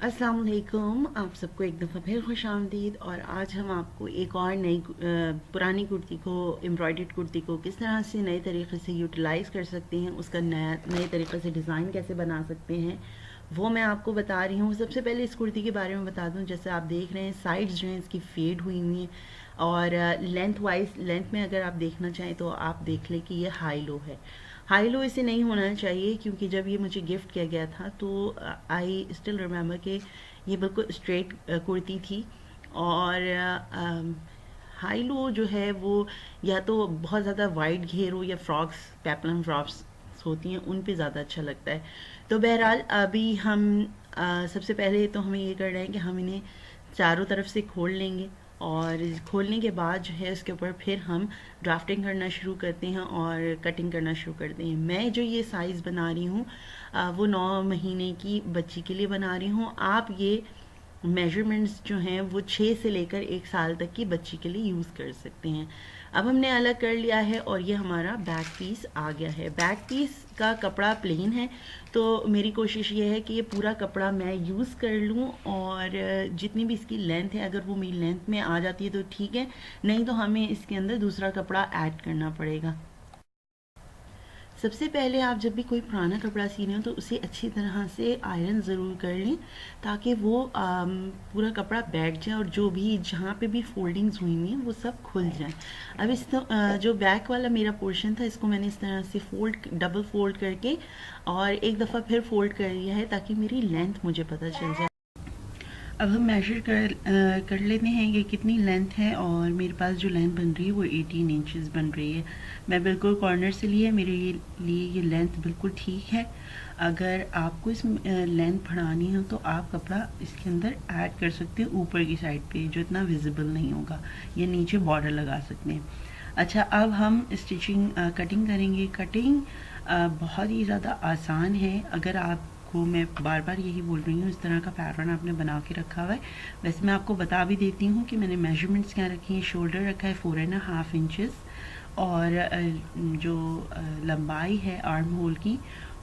अस्सलाम वालेकुम। आप सबको एक दफ़ा फिर खुश आमदीद। और आज हम आपको एक और नई पुरानी कुर्ती को, एम्ब्रॉयडर्ड कुर्ती को किस तरह से नए तरीके से यूटिलाइज़ कर सकते हैं, उसका नए तरीके से डिज़ाइन कैसे बना सकते हैं, वो मैं आपको बता रही हूँ। सबसे पहले इस कुर्ती के बारे में बता दूँ, जैसे आप देख रहे हैं साइड्स जो हैं इसकी फेड हुई हुई हैं, और लेंथ में अगर आप देखना चाहें तो आप देख लें कि ये हाई लो है। हाई लो इसे नहीं होना चाहिए, क्योंकि जब ये मुझे गिफ्ट किया गया था तो आई स्टिल रिमेम्बर कि ये बिल्कुल स्ट्रेट कुर्ती थी। और हाई लो जो है वो या तो बहुत ज़्यादा वाइड घेर हो, या फ्रॉक्स, पेपलम फ्रॉक्स होती हैं, उन पे ज़्यादा अच्छा लगता है। तो बहरहाल अभी हम सबसे पहले तो हमें ये करना है कि हम इन्हें चारों तरफ से खोल लेंगे, और खोलने के बाद जो है उसके ऊपर फिर हम ड्राफ्टिंग करना शुरू करते हैं और कटिंग करना शुरू करते हैं। मैं जो ये साइज़ बना रही हूँ वो 9 महीने की बच्ची के लिए बना रही हूँ। आप ये मेजरमेंट्स जो हैं वो 6 से लेकर 1 साल तक की बच्ची के लिए यूज़ कर सकते हैं। अब हमने अलग कर लिया है और ये हमारा बैक पीस आ गया है। बैक पीस का कपड़ा प्लेन है, तो मेरी कोशिश ये है कि ये पूरा कपड़ा मैं यूज़ कर लूँ, और जितनी भी इसकी लेंथ है अगर वो मेरी लेंथ में आ जाती है तो ठीक है, नहीं तो हमें इसके अंदर दूसरा कपड़ा ऐड करना पड़ेगा। सबसे पहले आप जब भी कोई पुराना कपड़ा सी रहे हो तो उसे अच्छी तरह से आयरन ज़रूर कर लें, ताकि वो पूरा कपड़ा बैठ जाए, और जो भी जहाँ पे भी फोल्डिंग्स हुई हुई हैं वो सब खुल जाए। अब जो बैक वाला मेरा पोर्शन था इसको मैंने इस तरह से डबल फोल्ड करके और एक दफ़ा फिर फोल्ड कर लिया है, ताकि मेरी लेंथ मुझे पता चल जाए। अब हम मेजर कर लेते हैं कि कितनी लेंथ है, और मेरे पास जो लेंथ बन रही है वो 18 इंचेस बन रही है। मैं बिल्कुल कॉर्नर से लिए, मेरे लिए ये लेंथ बिल्कुल ठीक है। अगर आपको इस लेंथ बढ़ानी हो तो आप कपड़ा इसके अंदर ऐड कर सकते हैं ऊपर की साइड पे, जो इतना विजिबल नहीं होगा, या नीचे बॉर्डर लगा सकते हैं। अच्छा, अब हम स्टिचिंग कटिंग करेंगे। कटिंग बहुत ही ज़्यादा आसान है। अगर आप को मैं बार बार यही बोल रही हूँ, इस तरह का पैटर्न आपने बना के रखा हुआ है। वैसे मैं आपको बता भी देती हूँ कि मैंने मेजरमेंट्स क्या रखी हैं। शोल्डर रखा है 4.5 इंचेस, और जो लंबाई है आर्म होल की,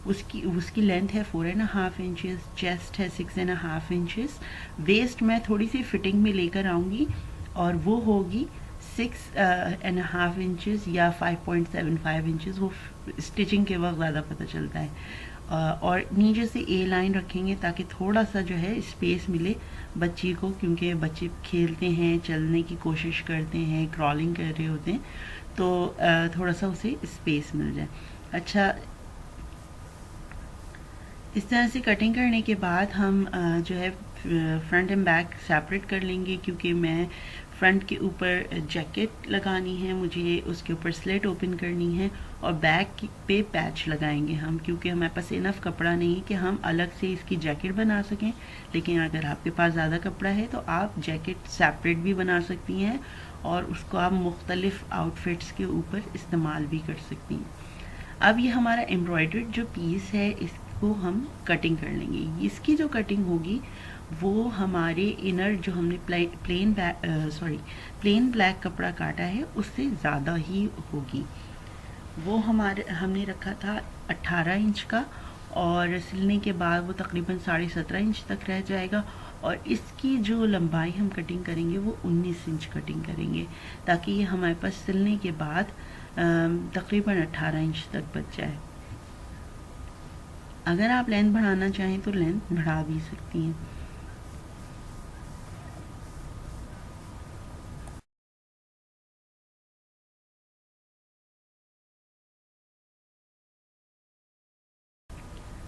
उसकी लेंथ है 4.5 इंचेस। चेस्ट है 6.5 इंचेस। वेस्ट मैं थोड़ी सी फिटिंग में लेकर आऊँगी, और वो होगी 6.5 इंचेस या 5.75 इंचेस। वो स्टिचिंग के वक्त ज़्यादा पता चलता है। और नीचे से ए लाइन रखेंगे ताकि थोड़ा सा जो है स्पेस मिले बच्ची को, क्योंकि बच्चे खेलते हैं, चलने की कोशिश करते हैं, क्रॉलिंग कर रहे होते हैं, तो थोड़ा सा उसे स्पेस मिल जाए। अच्छा, इस तरह से कटिंग करने के बाद हम जो है फ्रंट एंड बैक सेपरेट कर लेंगे, क्योंकि मैं फ्रंट के ऊपर जैकेट लगानी है, मुझे उसके ऊपर स्लिट ओपन करनी है, और बैक पे पैच लगाएंगे हम, क्योंकि हमारे पास इनफ कपड़ा नहीं है कि हम अलग से इसकी जैकेट बना सकें। लेकिन अगर आपके पास ज़्यादा कपड़ा है तो आप जैकेट सेपरेट भी बना सकती हैं, और उसको आप मुख्तलिफ आउटफिट्स के ऊपर इस्तेमाल भी कर सकती हैं। अब ये हमारा एम्ब्रॉयडर्ड जो पीस है इसको हम कटिंग कर लेंगे। इसकी जो कटिंग होगी वो हमारे इनर जो हमने प्लेन ब्लैक कपड़ा काटा है उससे ज़्यादा ही होगी। वो हमने रखा था 18 इंच का, और सिलने के बाद वो तकरीबन 17.5 इंच तक रह जाएगा। और इसकी जो लंबाई हम कटिंग करेंगे वो 19 इंच कटिंग करेंगे, ताकि ये हमारे पास सिलने के बाद तकरीबन 18 इंच तक बच जाए। अगर आप लेंथ बढ़ाना चाहें तो लेंथ बढ़ा भी सकती हैं।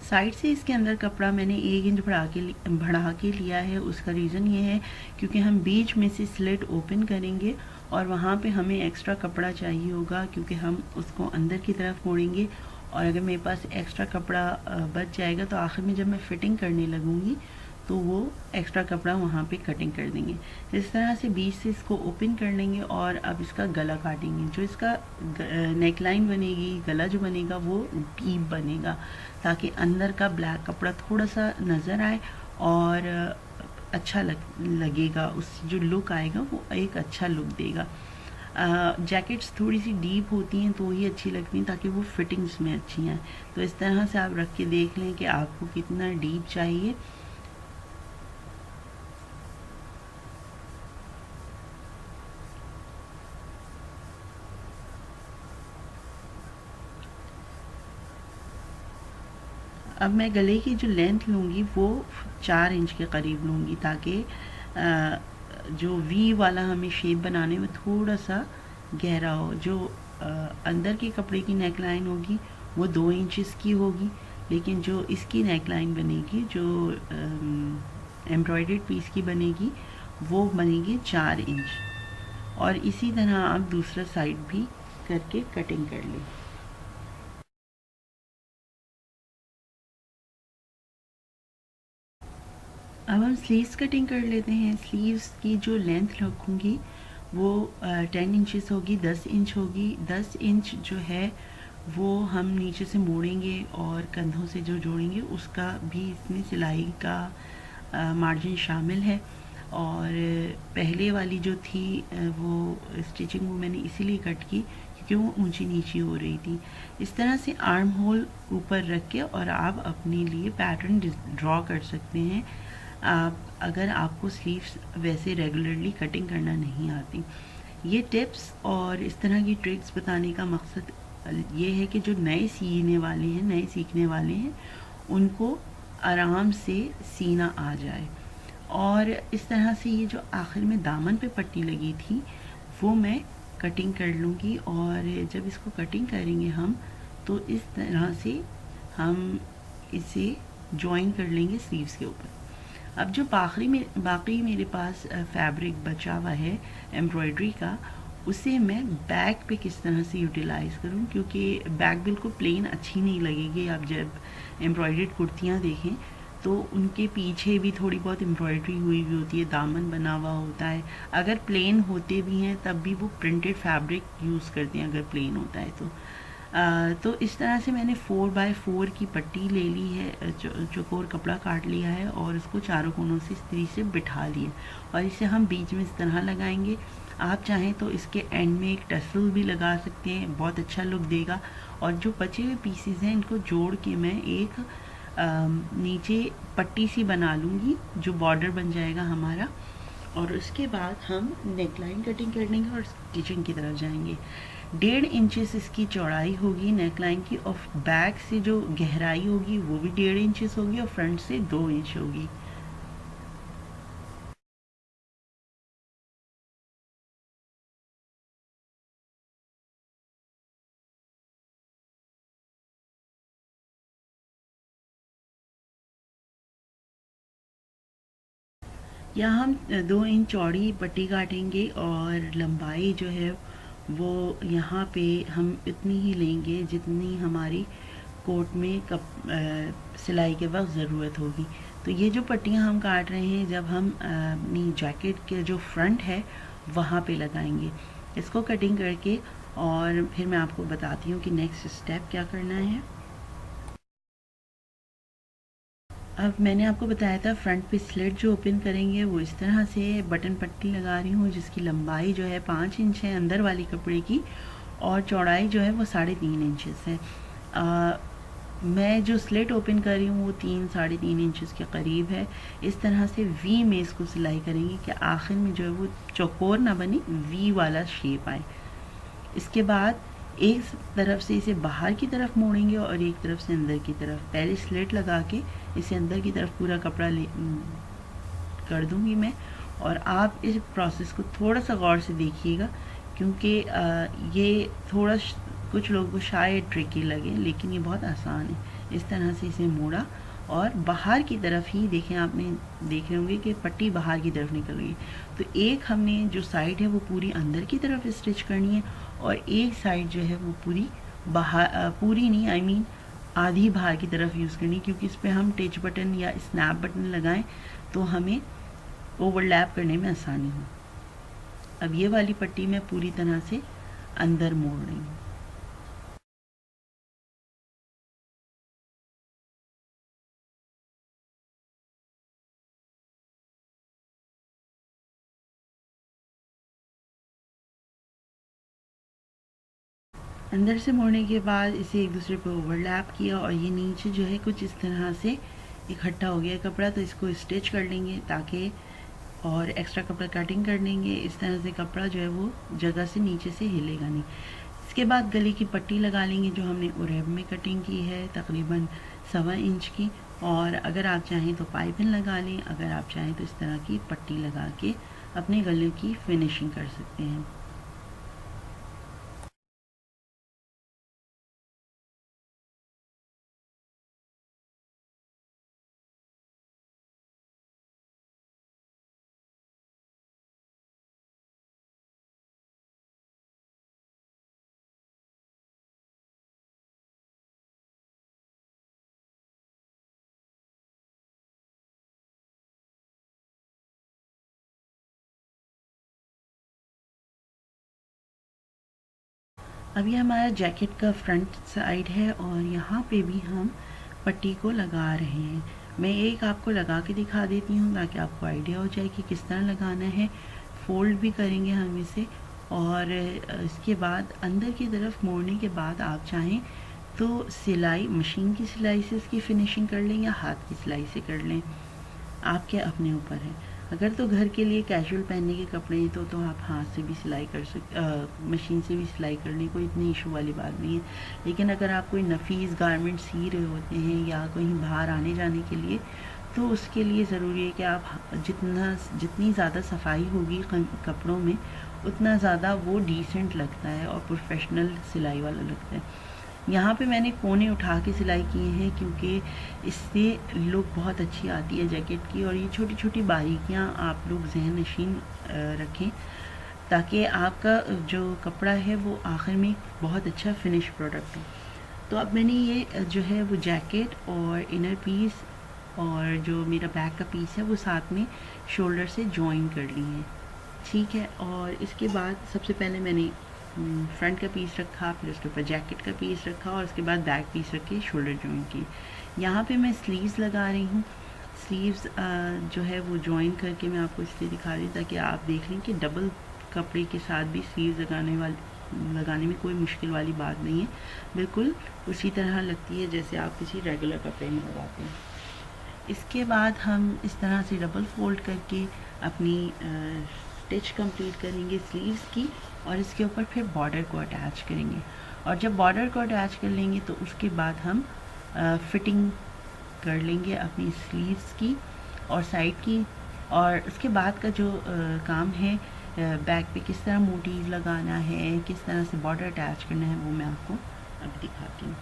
साइड से इसके अंदर कपड़ा मैंने 1 इंच बढ़ा के लिया है। उसका रीज़न ये है क्योंकि हम बीच में से स्लिट ओपन करेंगे, और वहाँ पे हमें एक्स्ट्रा कपड़ा चाहिए होगा, क्योंकि हम उसको अंदर की तरफ मोड़ेंगे। और अगर मेरे पास एक्स्ट्रा कपड़ा बच जाएगा तो आखिर में जब मैं फिटिंग करने लगूँगी तो वो एक्स्ट्रा कपड़ा वहाँ पे कटिंग कर देंगे। इस तरह से बीच से इसको ओपन कर लेंगे, और अब इसका गला काटेंगे। जो इसका नेक लाइन बनेगी, गला जो बनेगा वो डीप बनेगा, ताकि अंदर का ब्लैक कपड़ा थोड़ा सा नज़र आए, और अच्छा लगेगा। उस जो लुक आएगा वो एक अच्छा लुक देगा। जैकेट्स थोड़ी सी डीप होती हैं तो ही अच्छी लगती हैं, ताकि वो फिटिंग्स में अच्छी हैं। तो इस तरह से आप रख के देख लें कि आपको कितना डीप चाहिए। अब मैं गले की जो लेंथ लूँगी वो 4 इंच के करीब लूँगी, ताकि जो वी वाला हमें शेप बनाने में थोड़ा सा गहरा हो। जो अंदर के कपड़े की नेक लाइन होगी वो 2 इंचेस की होगी, लेकिन जो इसकी नेक लाइन बनेगी, जो एम्ब्रॉयडर्ड पीस की बनेगी, वो बनेगी 4 इंच। और इसी तरह आप दूसरा साइड भी करके कटिंग कर लें। अब हम स्लीव्स कटिंग कर लेते हैं। स्लीव्स की जो लेंथ रखूँगी वो 10 इंचेस होगी, 10 इंच होगी। 10 इंच जो है वो हम नीचे से मोड़ेंगे और कंधों से जो जोड़ेंगे उसका भी इसमें सिलाई का मार्जिन शामिल है। और पहले वाली जो थी वो स्टिचिंग वो मैंने इसीलिए कट की क्योंकि वो ऊंची नीची हो रही थी। इस तरह से आर्म होल ऊपर रख के और आप अपने लिए पैटर्न ड्रॉ कर सकते हैं। आप अगर आपको स्लीव्स वैसे रेगुलरली कटिंग करना नहीं आती। ये टिप्स और इस तरह की ट्रिक्स बताने का मकसद ये है कि जो नए सीने वाले हैं, नए सीखने वाले हैं, उनको आराम से सीना आ जाए। और इस तरह से ये जो आखिर में दामन पे पट्टी लगी थी वो मैं कटिंग कर लूँगी। और जब इसको कटिंग करेंगे हम तो इस तरह से हम इसे जॉइन कर लेंगे स्लीव्स के ऊपर। अब जो बाकी मेरे पास फैब्रिक बचा हुआ है एम्ब्रॉयडरी का, उसे मैं बैक पे किस तरह से यूटिलाइज़ करूं, क्योंकि बैक बिल्कुल प्लेन अच्छी नहीं लगेगी। आप जब एम्ब्रॉयडर्ड कुर्तियां देखें तो उनके पीछे भी थोड़ी बहुत एम्ब्रॉयडरी हुई हुई होती है, दामन बना हुआ होता है। अगर प्लेन होते भी हैं तब भी वो प्रिंटेड फैब्रिक यूज़ करते हैं अगर प्लेन होता है तो इस तरह से मैंने 4x4 की पट्टी ले ली है, चौकोर कपड़ा काट लिया है और उसको चारों कोनों से इस तरीके से बिठा लिया और इसे हम बीच में इस तरह लगाएंगे। आप चाहें तो इसके एंड में एक टसल भी लगा सकते हैं, बहुत अच्छा लुक देगा। और जो बचे हुए पीसीज हैं इनको जोड़ के मैं एक नीचे पट्टी सी बना लूँगी जो बॉर्डर बन जाएगा हमारा। और उसके बाद हम नेकलाइन कटिंग कर लेंगे और स्टिचिंग की तरफ जाएंगे। 1.5 इंचेस इसकी चौड़ाई होगी नेकलाइन की, और बैक से जो गहराई होगी वो भी 1.5 इंचेस होगी और फ्रंट से 2 इंच होगी। यहाँ हम 2 इंच चौड़ी पट्टी काटेंगे और लंबाई जो है वो यहाँ पे हम इतनी ही लेंगे जितनी हमारी कोट में सिलाई के वक्त ज़रूरत होगी। तो ये जो पट्टियाँ हम काट रहे हैं जब हम अपनी जैकेट के जो फ्रंट है वहाँ पे लगाएंगे इसको कटिंग करके। और फिर मैं आपको बताती हूँ कि नेक्स्ट स्टेप क्या करना है। अब मैंने आपको बताया था फ्रंट पे स्लिट जो ओपन करेंगे वो इस तरह से बटन पट्टी लगा रही हूँ जिसकी लंबाई जो है 5 इंच है अंदर वाली कपड़े की, और चौड़ाई जो है वो 3.5 इंचेस है। मैं जो स्लिट ओपन कर रही हूँ वो 3-3.5 इंचेस के करीब है। इस तरह से वी में इसको सिलाई करेंगे कि आखिर में जो है वो चौकोर ना बने, वी वाला शेप आए। इसके बाद एक तरफ से इसे बाहर की तरफ मोड़ेंगे और एक तरफ से अंदर की तरफ। पहले स्लिट लगा के इसे अंदर की तरफ पूरा कपड़ा कर दूंगी मैं। और आप इस प्रोसेस को थोड़ा सा गौर से देखिएगा क्योंकि ये थोड़ा कुछ लोगों को शायद ट्रिकी लगे, लेकिन ये बहुत आसान है। इस तरह से इसे मोड़ा और बाहर की तरफ ही देखें, आपने देख रहे होंगे कि पट्टी बाहर की तरफ निकल गई। तो एक हमने जो साइड है वो पूरी अंदर की तरफ स्टिच करनी है और एक साइड जो है वो पूरी बाहर, पूरी नहीं आई मीन आधी बाहर की तरफ यूज़ करनी, क्योंकि इस पर हम टच बटन या स्नैप बटन लगाएं तो हमें ओवरलैप करने में आसानी हो। अब ये वाली पट्टी मैं पूरी तरह से अंदर मोड़ रही हूँ। अंदर से मोड़ने के बाद इसे एक दूसरे पर ओवरलैप किया और ये नीचे जो है कुछ इस तरह से इकट्ठा हो गया कपड़ा, तो इसको स्टिच कर लेंगे ताकि, और एक्स्ट्रा कपड़ा कटिंग कर लेंगे। इस तरह से कपड़ा जो है वो जगह से नीचे से हिलेगा नहीं। इसके बाद गले की पट्टी लगा लेंगे जो हमने उरेब में कटिंग की है, तकरीबन 1.25 इंच की। और अगर आप चाहें तो पाइपिंग लगा लें, अगर आप चाहें तो इस तरह की पट्टी लगा के अपने गले की फिनिशिंग कर सकते हैं। अब ये हमारा जैकेट का फ्रंट साइड है और यहाँ पे भी हम पट्टी को लगा रहे हैं। मैं एक आपको लगा के दिखा देती हूँ ताकि आपको आइडिया हो जाए कि किस तरह लगाना है। फोल्ड भी करेंगे हम इसे और इसके बाद अंदर की तरफ मोड़ने के बाद आप चाहें तो सिलाई, मशीन की सिलाई से इसकी फिनिशिंग कर लें या हाथ की सिलाई से कर लें, आपके अपने ऊपर है। अगर तो घर के लिए कैजुअल पहनने के कपड़े हैं तो आप हाथ से भी सिलाई कर सकते, मशीन से भी सिलाई कर लें, कोई इतनी इशू वाली बात नहीं है। लेकिन अगर आप कोई नफीस गारमेंट सी रहे होते हैं या कहीं बाहर आने जाने के लिए, तो उसके लिए ज़रूरी है कि आप जितनी ज़्यादा सफाई होगी कपड़ों में, उतना ज़्यादा वो डिसेंट लगता है और प्रोफेशनल सिलाई वाला लगता है। यहाँ पे मैंने कोने उठा के सिलाई किए हैं क्योंकि इससे लुक बहुत अच्छी आती है जैकेट की। और ये छोटी छोटी बारीकियाँ आप लोग जहन नशीन रखें ताकि आपका जो कपड़ा है वो आखिर में बहुत अच्छा फिनिश प्रोडक्ट हो। तो अब मैंने ये जो है वो जैकेट और इनर पीस और जो मेरा बैक का पीस है वो साथ में शोल्डर से जॉइन कर ली है, ठीक है। और इसके बाद सबसे पहले मैंने फ्रंट का पीस रखा, फिर उसके ऊपर जैकेट का पीस रखा और उसके बाद बैक पीस रख के शोल्डर जॉइन की। यहाँ पे मैं स्लीव्स लगा रही हूँ। स्लीव्स जो है वो जॉइन करके मैं आपको इसलिए दिखा रही हूँ ताकि आप देख लें कि डबल कपड़े के साथ भी स्लीव्स लगाने में कोई मुश्किल वाली बात नहीं है, बिल्कुल उसी तरह लगती है जैसे आप किसी रेगुलर कपड़े में लगाते हैं। इसके बाद हम इस तरह से डबल फोल्ड करके अपनी स्टिच कंप्लीट करेंगे स्लीव्स की और इसके ऊपर फिर बॉर्डर को अटैच करेंगे। और जब बॉर्डर को अटैच कर लेंगे तो उसके बाद हम फिटिंग कर लेंगे अपनी स्लीव्स की और साइड की। और उसके बाद का जो काम है बैक पे किस तरह मोटिव लगाना है, किस तरह से बॉर्डर अटैच करना है, वो मैं आपको अब दिखाती हूँ।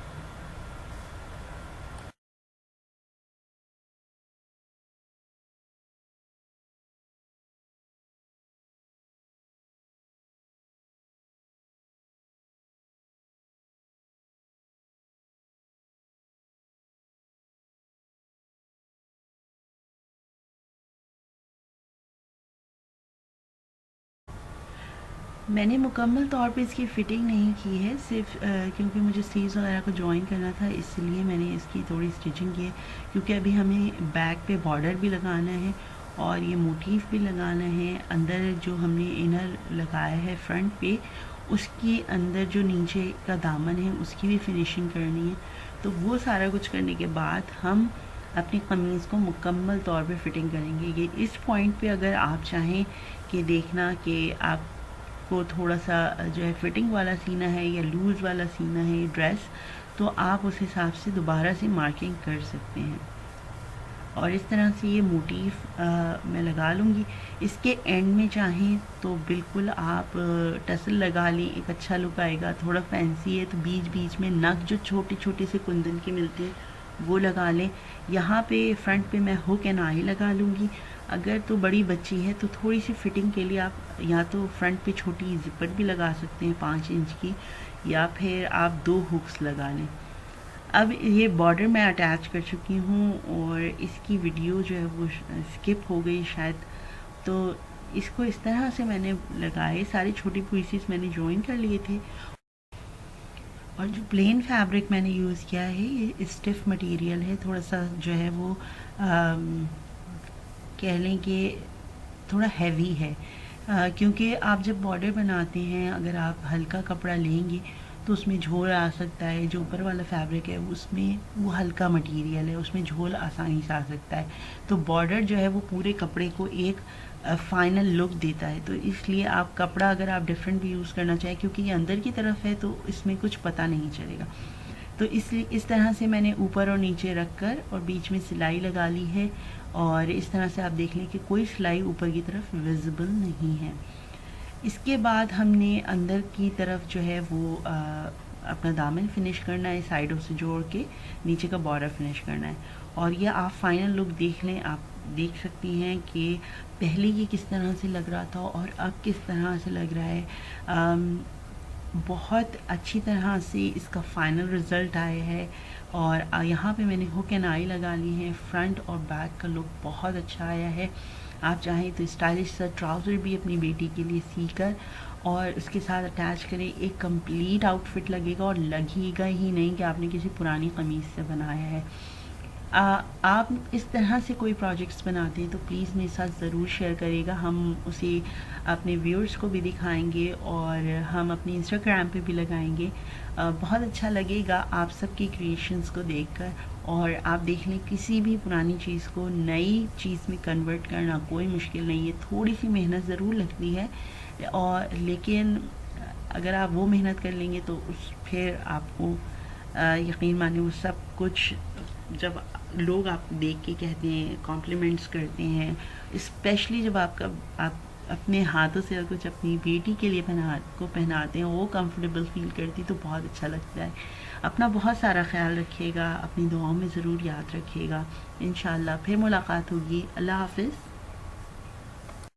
मैंने मुकम्मल तौर पे इसकी फ़िटिंग नहीं की है, सिर्फ क्योंकि मुझे स्लीव्स वगैरह को जॉइन करना था, इसलिए मैंने इसकी थोड़ी स्टिचिंग की है। क्योंकि अभी हमें बैक पे बॉर्डर भी लगाना है और ये मोटिव भी लगाना है। अंदर जो हमने इनर लगाया है फ्रंट पे, उसके अंदर जो नीचे का दामन है उसकी भी फिनिशिंग करनी है। तो वो सारा कुछ करने के बाद हम अपनी कमीज़ को मुकम्मल तौर पे फिटिंग करेंगे। ये इस पॉइंट पे अगर आप चाहें कि देखना कि आप को थोड़ा सा जो है फिटिंग वाला सीना है या लूज़ वाला सीना है ड्रेस, तो आप उस हिसाब से दोबारा से मार्किंग कर सकते हैं। और इस तरह से ये मोटिव मैं लगा लूँगी। इसके एंड में चाहें तो बिल्कुल आप टसल लगा लें, एक अच्छा लुक आएगा। थोड़ा फैंसी है तो बीच बीच में नग जो छोटे छोटे से कुंदन के मिलते हैं वो लगा लें। यहाँ पे फ्रंट पे मैं हुक एंड आई लगा लूँगी। अगर तो बड़ी बच्ची है तो थोड़ी सी फिटिंग के लिए आप या तो फ्रंट पे छोटी जिपर भी लगा सकते हैं 5 इंच की, या फिर आप 2 हुक्स लगा लें। अब ये बॉर्डर मैं अटैच कर चुकी हूँ और इसकी वीडियो जो है वो स्किप हो गई शायद, तो इसको इस तरह से मैंने लगाए, सारे छोटे पीसेस मैंने जॉइन कर लिए थे। और जो प्लेन फैब्रिक मैंने यूज़ किया है ये स्टिफ मटेरियल है, थोड़ा सा जो है वो कह लें कि थोड़ा हैवी है। क्योंकि आप जब बॉर्डर बनाते हैं, अगर आप हल्का कपड़ा लेंगे तो तो उसमें झोल आ सकता है। जो ऊपर वाला फैब्रिक है उसमें वो हल्का मटेरियल है, उसमें झोल आसानी से आ सकता है। तो बॉर्डर जो है वो पूरे कपड़े को एक फाइनल लुक देता है। तो इसलिए आप कपड़ा अगर आप डिफरेंट भी यूज़ करना चाहें, क्योंकि ये अंदर की तरफ है तो इसमें कुछ पता नहीं चलेगा। तो इसलिए इस तरह से मैंने ऊपर और नीचे रख कर और बीच में सिलाई लगा ली है। और इस तरह से आप देख लें कि कोई सिलाई ऊपर की तरफ विजिबल नहीं है। इसके बाद हमने अंदर की तरफ जो है वो अपना दामन फिनिश करना है, साइडों से जोड़ के नीचे का बॉर्डर फिनिश करना है। और ये आप फाइनल लुक देख लें, आप देख सकती हैं कि पहले ये किस तरह से लग रहा था और अब किस तरह से लग रहा है। बहुत अच्छी तरह से इसका फाइनल रिज़ल्ट आया है। और यहाँ पे मैंने हुक एंड आई लगा ली है। फ्रंट और बैक का लुक बहुत अच्छा आया है। आप चाहें तो स्टाइलिश सा ट्राउज़र भी अपनी बेटी के लिए सीकर और उसके साथ अटैच करें, एक कंप्लीट आउटफिट लगेगा और लगेगा ही नहीं कि आपने किसी पुरानी कमीज़ से बनाया है। आप इस तरह से कोई प्रोजेक्ट्स बनाते हैं तो प्लीज़ मेरे साथ ज़रूर शेयर करिएगा। हम उसे अपने व्यूअर्स को भी दिखाएंगे और हम अपने इंस्टाग्राम पे भी लगाएंगे। बहुत अच्छा लगेगा आप सबकी क्रिएशंस को देखकर। और आप देख लें, किसी भी पुरानी चीज़ को नई चीज़ में कन्वर्ट करना कोई मुश्किल नहीं है। थोड़ी सी मेहनत ज़रूर लगती है, और लेकिन अगर आप वो मेहनत कर लेंगे तो उस फिर आपको यकीन मानिए वो सब कुछ, जब लोग आप देख के कहते हैं, कॉम्प्लीमेंट्स करते हैं, स्पेशली जब आप अपने हाथों से कुछ अपनी बेटी के लिए पहनाते हैं, वो कंफर्टेबल फील करती तो बहुत अच्छा लगता है। अपना बहुत सारा ख्याल रखिएगा, अपनी दुआओं में ज़रूर याद रखिएगा। इंशाल्लाह फिर मुलाकात होगी। अल्लाह हाफ़िज़।